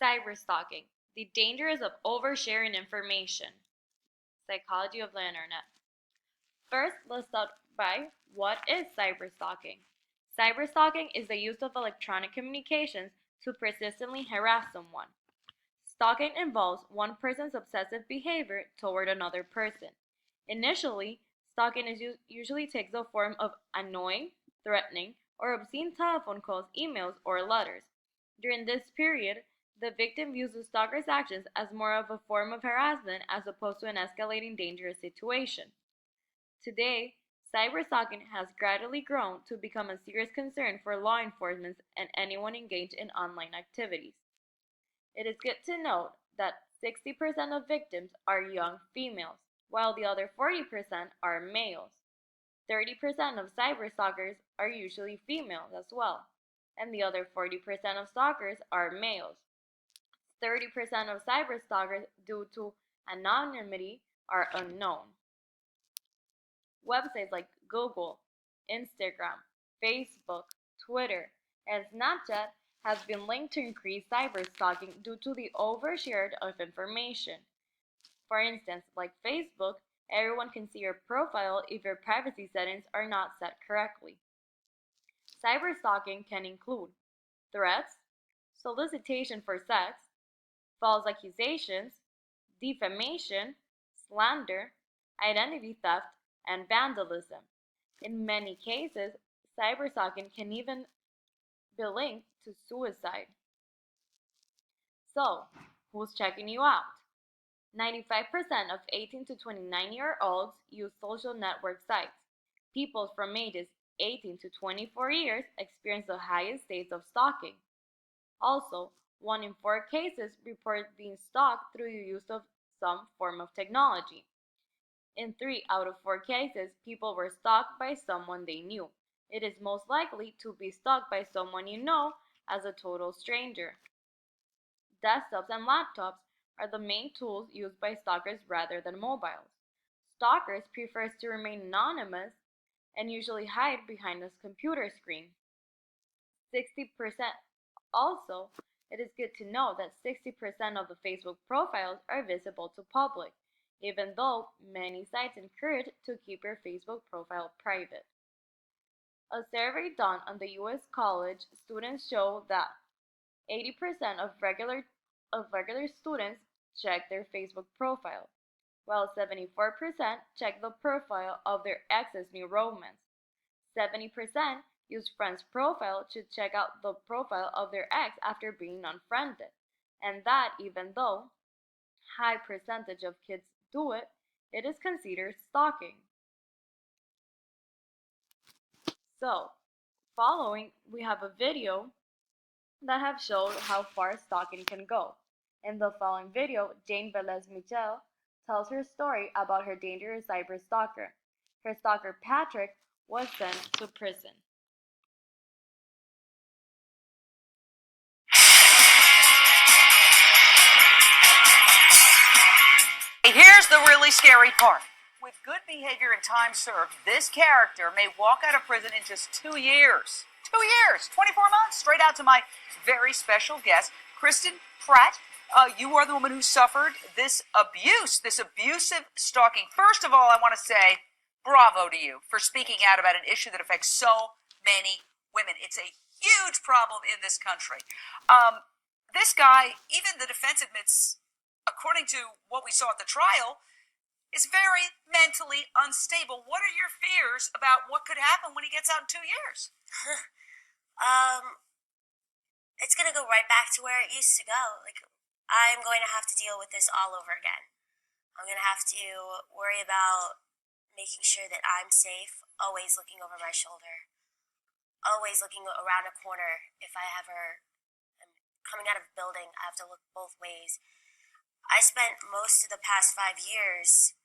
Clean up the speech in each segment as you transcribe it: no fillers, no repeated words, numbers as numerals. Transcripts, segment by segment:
Cyberstalking, the dangers of oversharing information. Psychology of the Internet. First, let's start by what is cyberstalking? Cyberstalking is the use of electronic communications to persistently harass someone. Stalking involves one person's obsessive behavior toward another person. Initially, stalking usually takes the form of annoying, threatening, or obscene telephone calls, emails, or letters. During this period, the victim views the stalker's actions as more of a form of harassment as opposed to an escalating dangerous situation. Today, cyberstalking has gradually grown to become a serious concern for law enforcement and anyone engaged in online activities. It is good to note that 60% of victims are young females, while the other 40% are males. 30% of cyberstalkers are usually females as well, and the other 40% of stalkers are males. 30% of cyberstalkers, due to anonymity, are unknown. Websites like Google, Instagram, Facebook, Twitter, and Snapchat have been linked to increased cyberstalking due to the overshare of information. For instance, like Facebook, everyone can see your profile if your privacy settings are not set correctly. Cyberstalking can include threats, solicitation for sex, false accusations, defamation, slander, identity theft, and vandalism. In many cases, cyberstalking can even be linked to suicide. So, who's checking you out? 95% of 18 to 29-year-olds use social network sites. People from ages 18 to 24 years experience the highest states of stalking. Also, 1 in 4 cases report being stalked through the use of some form of technology. In 3 out of 4 cases, people were stalked by someone they knew. It is most likely to be stalked by someone you know as a total stranger. Desktops and laptops are the main tools used by stalkers rather than mobiles. Stalkers prefer to remain anonymous and usually hide behind a computer screen. 60% Also, it is good to know that 60% of the Facebook profiles are visible to public, even though many sites encourage to keep your Facebook profile private. A survey done on the US college students show that 80% of regular students check their Facebook profile, while 74% check the profile of their ex's new romance. 70% use friends' profile to check out the profile of their ex after being unfriended, and that even though high percentage of kids do it, it is considered stalking. So, following, we have a video that have showed how far stalking can go. In the following video, Jane Velez Michel tells her story about her dangerous cyber stalker. Her stalker Patrick was sent to prison. Here's the really scary part. With good behavior and time served, this character may walk out of prison in just 2 years. 2 years, 24 months, straight out to my very special guest, Kristen Pratt. You are the woman who suffered this abuse, this abusive stalking. First of all, I want to say bravo to you for speaking out about an issue that affects so many women. It's a huge problem in this country. This guy, even the defense admits, according to what we saw at the trial, is very mentally unstable. What are your fears about what could happen when he gets out in 2 years? um, it's gonna go right back to where it used to go. Like, I'm going to have to deal with this all over again. I'm gonna have to worry about making sure that I'm safe, always looking over my shoulder, always looking around a corner. If I ever am coming out of a building, I have to look both ways. I spent most of the past 5 years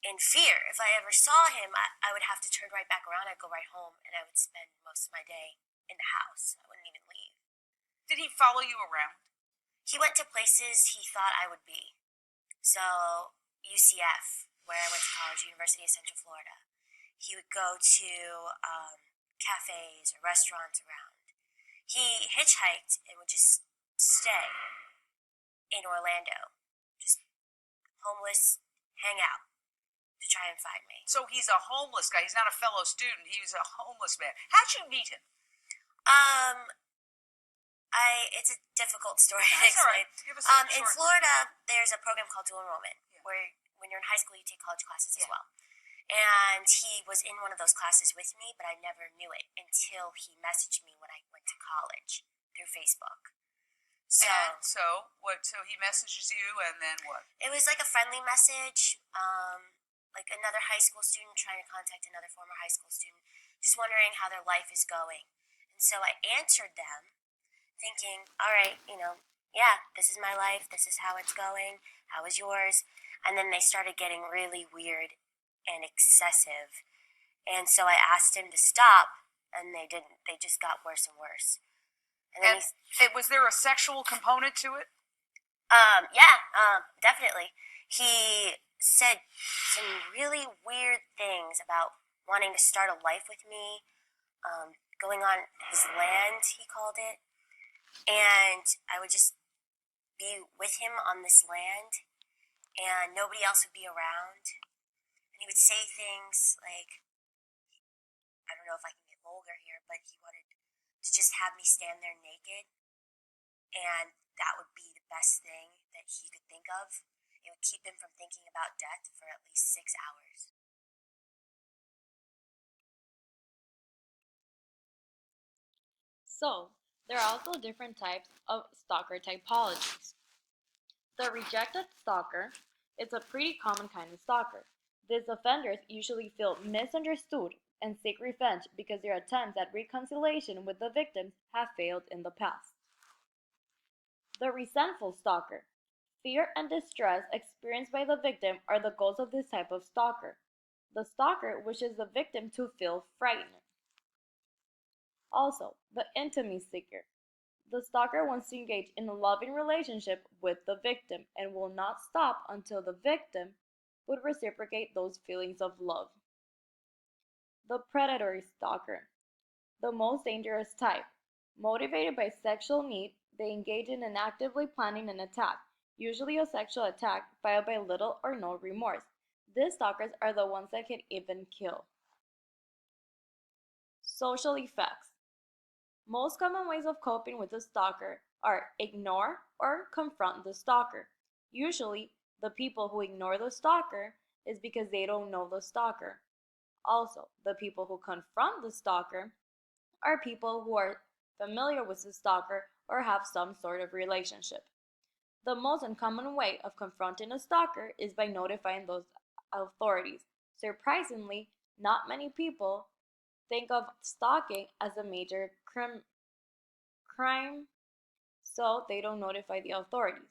in fear. If I ever saw him, I would have to turn right back around. I'd go right home, and I would spend most of my day in the house. I wouldn't even leave. Did he follow you around? He went to places he thought I would be. So, UCF, where I went to college, University of Central Florida. He would go to cafes or restaurants around. He hitchhiked and would just stay in Orlando, just homeless, hang out to try and find me. So he's a homeless guy. He's not a fellow student. He was a homeless man. How'd you meet him? Um, it's a difficult story to That's all explain. right. Give us a In short Florida, there's a program called dual enrollment, Yeah. where when you're in high school, you take college classes as Yeah. well. And he was in one of those classes with me, but I never knew it until he messaged me when I went to college through Facebook. So And so what? So he messages you, and then what? it was like a friendly message, like another high school student trying to contact another former high school student, just wondering how their life is going. And so I answered them, thinking, all right, yeah, this is my life, this is how it's going, how is yours? And then they started getting really weird and excessive. And so I asked him to stop, and they didn't. They just got worse and worse. And then And was there a sexual component to it? yeah, definitely. He said some really weird things about wanting to start a life with me, going on his land, he called it. And I would just be with him on this land, and nobody else would be around. And he would say things like, I don't know if I can get vulgar here, but he wanted to just have me stand there naked, and that would be the best thing that he could think of. It would keep him from thinking about death for at least 6 hours. So, there are also different types of stalker typologies. The rejected stalker is a pretty common kind of stalker. These offenders usually feel misunderstood and seek revenge because their attempts at reconciliation with the victims have failed in the past. The resentful stalker. Fear and distress experienced by the victim are the goals of this type of stalker. The stalker wishes the victim to feel frightened. Also, the intimacy seeker. The stalker wants to engage in a loving relationship with the victim and will not stop until the victim would reciprocate those feelings of love. The predatory stalker, the most dangerous type. Motivated by sexual need, they engage in and actively planning an attack, usually a sexual attack followed by little or no remorse. These stalkers are the ones that can even kill. Social effects. Most common ways of coping with a stalker are ignore or confront the stalker. Usually, the people who ignore the stalker is because they don't know the stalker. Also, the people who confront the stalker are people who are familiar with the stalker or have some sort of relationship. The most uncommon way of confronting a stalker is by notifying those authorities. Surprisingly, not many people think of stalking as a major crime, so they don't notify the authorities.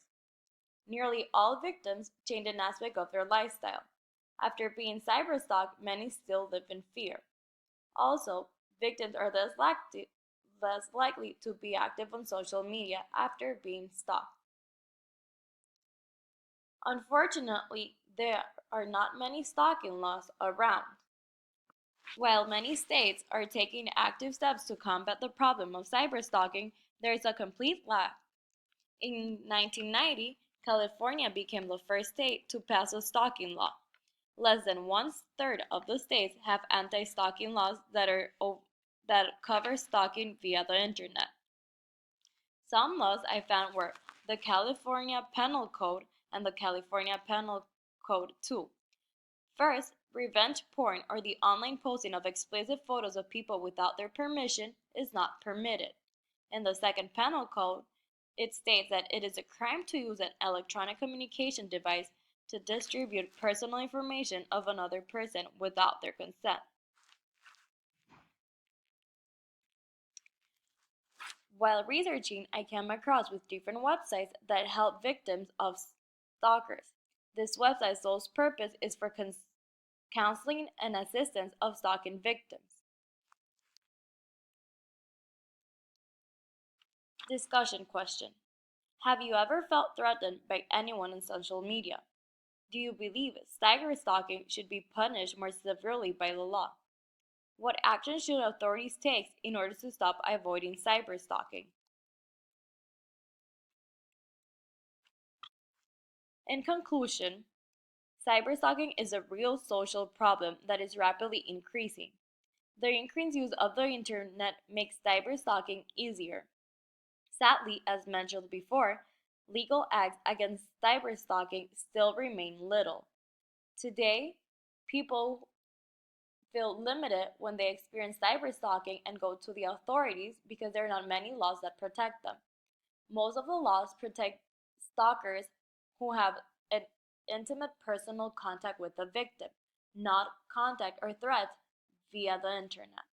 Nearly all victims change an aspect of their lifestyle. After being cyberstalked, many still live in fear. Also, victims are less likely to be active on social media after being stalked. Unfortunately, there are not many stalking laws around. While many states are taking active steps to combat the problem of cyberstalking, there is a complete lack. In 1990, California became the first state to pass a stalking law. Less than one-third of the states have anti-stalking laws that cover stalking via the internet. Some laws I found were the California Penal Code and the California Penal Code 2. First, revenge porn or the online posting of explicit photos of people without their permission is not permitted. In the second penal code, it states that it is a crime to use an electronic communication device to distribute personal information of another person without their consent. While researching, I came across with different websites that help victims of stalkers. This website's sole purpose is for counseling and assistance of stalking victims. Discussion question. Have you ever felt threatened by anyone on social media? Do you believe cyberstalking should be punished more severely by the law? What action should authorities take in order to stop avoiding cyberstalking? In conclusion, cyberstalking is a real social problem that is rapidly increasing. The increased use of the internet makes cyberstalking easier. Sadly, as mentioned before, legal acts against cyberstalking still remain little. Today, people feel limited when they experience cyberstalking and go to the authorities because there are not many laws that protect them. Most of the laws protect stalkers who have an intimate personal contact with the victim, not contact or threats via the internet.